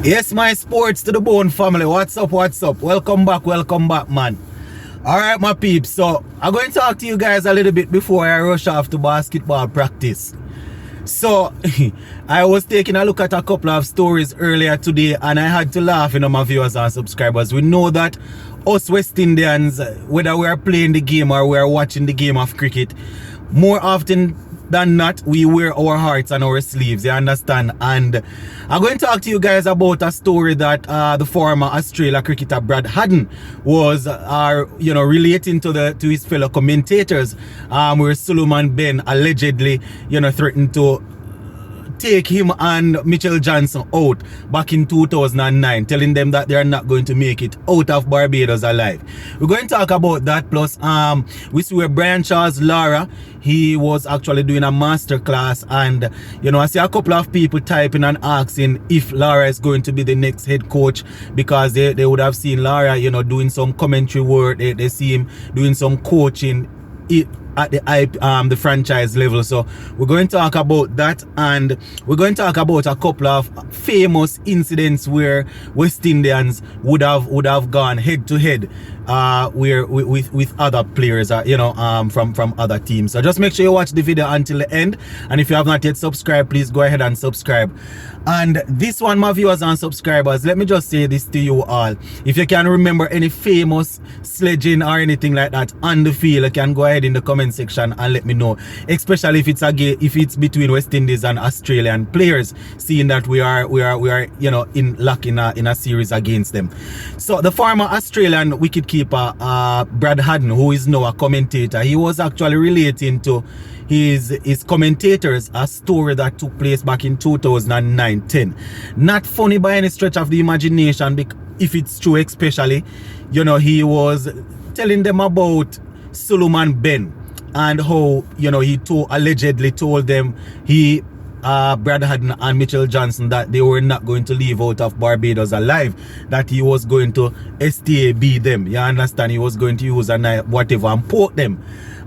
Yes, my sports to the bone family. What's up? Welcome back, man. Alright, my peeps. So, I'm going to talk to you guys a little bit before I rush off to basketball practice. So, I was taking a look at a couple of stories earlier today and I had to laugh, my viewers and subscribers. We know that us West Indians, whether we are playing the game or we are watching the game of cricket, more often than not, we wear our hearts on our sleeves, you understand? And I'm going to talk to you guys about a story that the former Australia cricketer Brad Haddin was relating to his fellow commentators, where Sulieman Benn allegedly threatened to take him and Mitchell Johnson out back in 2009, telling them that they are not going to make it out of Barbados alive. We're going to talk about that, plus we see where Brian Charles Lara, he was actually doing a master class, and I see a couple of people typing and asking if Lara is going to be the next head coach, because they would have seen Lara doing some commentary work. They see him doing some coaching at the franchise level. So we're going to talk about that, and we're going to talk about a couple of famous incidents where West Indians would have gone head to head with other players from other teams. So just make sure you watch the video until the end, and if you have not yet subscribed, please go ahead and subscribe. And this one, my viewers and subscribers, let me just say this to you all: if you can remember any famous sledging or anything like that on the field, you can go ahead in the comment section and let me know, especially if it's between West Indies and Australian players, seeing that we are in a series against them. So the former Australian wicketkeeper Brad Haddin, who is now a commentator, he was actually relating to his commentators a story that took place back in 2009-10. Not funny by any stretch of the imagination, if it's true, especially he was telling them about Sulieman Benn and how he allegedly told them Brad Haddin and Mitchell Johnson that they were not going to leave out of Barbados alive, that he was going to STAB them, you understand? He was going to use a knife, whatever, and poke them.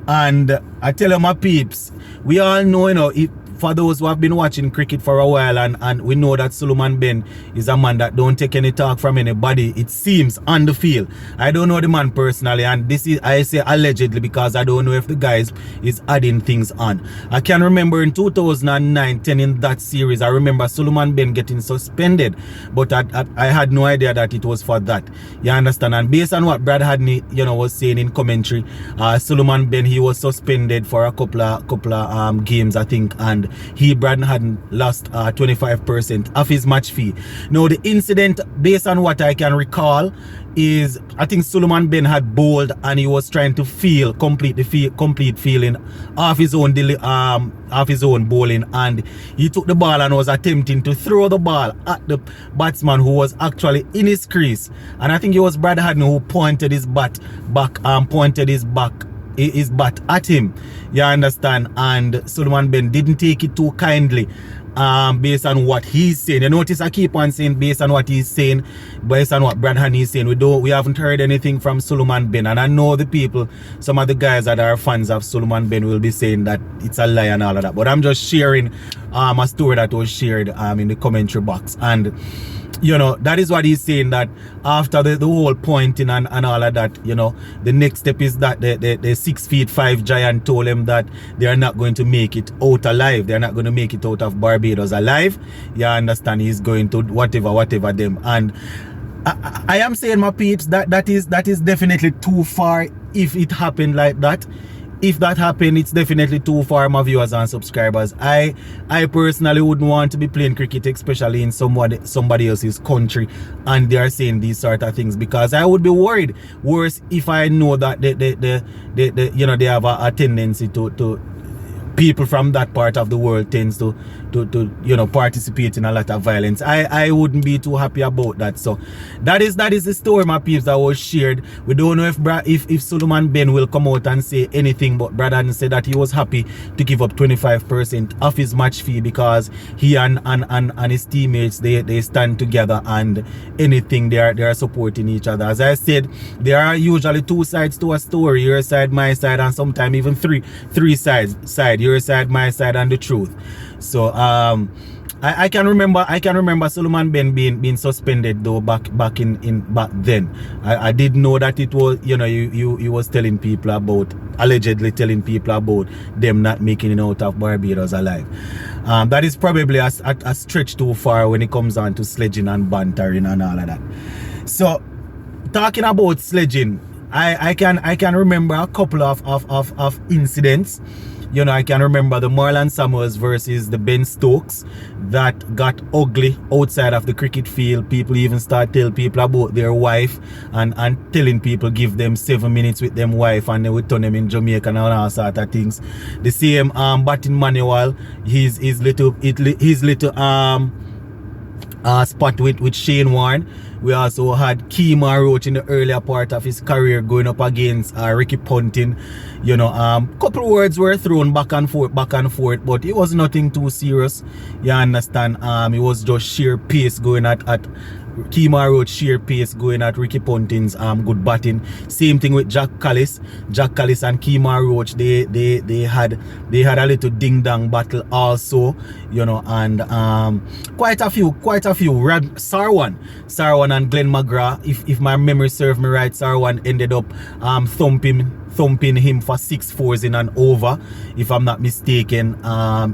And I tell my peeps, we all know, for those who have been watching cricket for a while, and we know that Sulieman Benn is a man that don't take any talk from anybody, it seems, on the field. I don't know the man personally, and this is, I say allegedly, because I don't know if the guy is adding things on. I can remember in 2009-10 in that series, I remember Sulieman Benn getting suspended, but I had no idea that it was for that. You understand? And based on what Brad Haddin was saying in commentary, Sulieman Benn, he was suspended for a couple of games, I think, and Brad Haddin lost 25% of his match fee. Now the incident, based on what I can recall, is I think Sulieman Benn had bowled and he was trying to complete feeling of his own bowling, and he took the ball and was attempting to throw the ball at the batsman who was actually in his crease, and I think it was Brad Haddin who pointed his bat at him, you understand? And Sulieman Benn didn't take it too kindly, based on what he's saying. You notice I keep on saying based on what he's saying, based on what Brad Haddin is saying. We haven't heard anything from Sulieman Benn, and I know the people, some of the guys that are fans of Sulieman Benn will be saying that it's a lie and all of that, but I'm just sharing a story that was shared in the commentary box. And that is what he's saying, that after the whole pointing and all of that, the next step is that the 6'5" giant told him that they are not going to make it out alive. They're not going to make it out of Barbados alive. You understand? He's going to whatever them. And I am saying, my peeps, that is definitely too far if it happened like that. If that happened, it's definitely too far, my viewers and subscribers. I personally wouldn't want to be playing cricket, especially in somebody else's country, and they are saying these sort of things, because I would be worried worse if I know that they have a tendency to people from that part of the world tends to participate in a lot of violence. I wouldn't be too happy about that. So that is the story, my peeps, that was shared. We don't know if Sulieman Benn will come out and say anything, but Brad Haddin said that he was happy to give up 25% of his match fee, because he and his teammates, they stand together, and anything they are supporting each other. As I said, there are usually two sides to a story: your side, my side, and sometimes even three sides: your side, my side, and the truth. So I can remember Sulieman Benn being suspended though back then. I did know that it was, you know, you was telling people about, allegedly telling people about them not making it out of Barbados alive. That is probably a stretch too far when it comes on to sledging and bantering and all of that. So talking about sledging, I can remember a couple of incidents. You know, I can remember the Marlon Samuels versus the Ben Stokes that got ugly outside of the cricket field. People even start telling people about their wife and telling people give them 7 minutes with them wife and they would turn them in Jamaica and all sort of things. The same batting manual, his little spot with Shane Warne. We also had Kemar Roach in the earlier part of his career going up against Ricky Ponting. You know, couple words were thrown back and forth, but it was nothing too serious. You understand? It was just sheer pace going at Kemar Roach, sheer pace going at Ricky Ponting's good batting. Same thing with Jack Callis and Kemar Roach. They had a little ding dong battle also, you know, and quite a few Sarwan and Glenn McGrath, if my memory serves me right, Sarwan ended up thumping him for 6 fours in and over, if I'm not mistaken,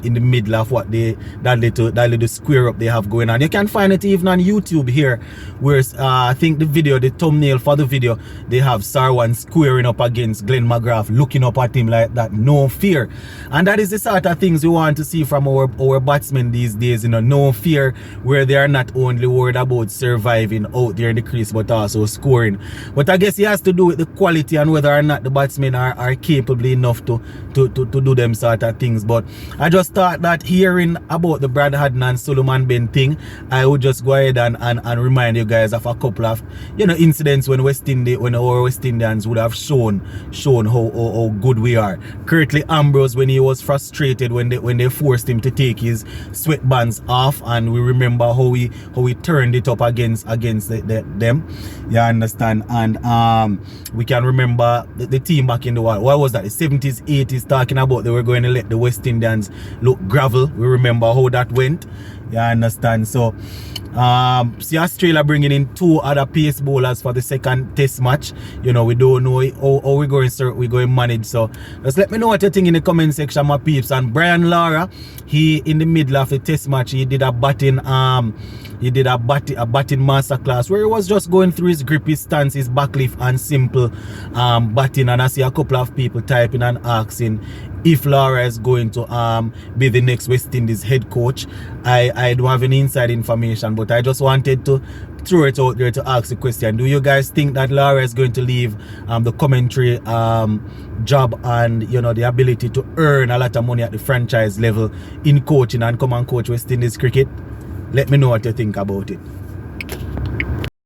in the middle of what that little square up they have going on. You can find it even on YouTube here, where I think the thumbnail for the video, they have Sarwan squaring up against Glenn McGrath, looking up at him like that, no fear. And that is the sort of things we want to see from our batsmen these days, you know, no fear, where they are not only worried about surviving out there in the crease but also scoring. But I guess it has to do with the quality and whether or not the batsmen are capable enough to do them sort of things. But I just thought that hearing about the Brad Haddin and Sulieman Benn thing, I would just go ahead and remind you guys of a couple of, you know, incidents when our West Indians would have shown how good we are. Curtly Ambrose, when he was frustrated when they forced him to take his sweatbands off, and we remember how he turned it up against them. You understand? And we can remember the team back in the world. What was that? The 70s, 80s, talking about they were going to let the West Indians look gravel. We remember how that went. You understand? So see Australia bringing in 2 other pace bowlers for the second test match. You know, we don't know how we're going to manage. So just let me know what you think in the comment section, my peeps. And Brian Lara, he in the middle of the test match, he did a batting masterclass where he was just going through his grip, his stance, his backlift and simple batting. And I see a couple of people typing and asking if Lara is going to be the next West Indies head coach. I don't have any inside information, but I just wanted to throw it out there to ask the question. Do you guys think that Lara is going to leave the commentary job and, you know, the ability to earn a lot of money at the franchise level in coaching and come and coach West Indies cricket? Let me know what you think about it.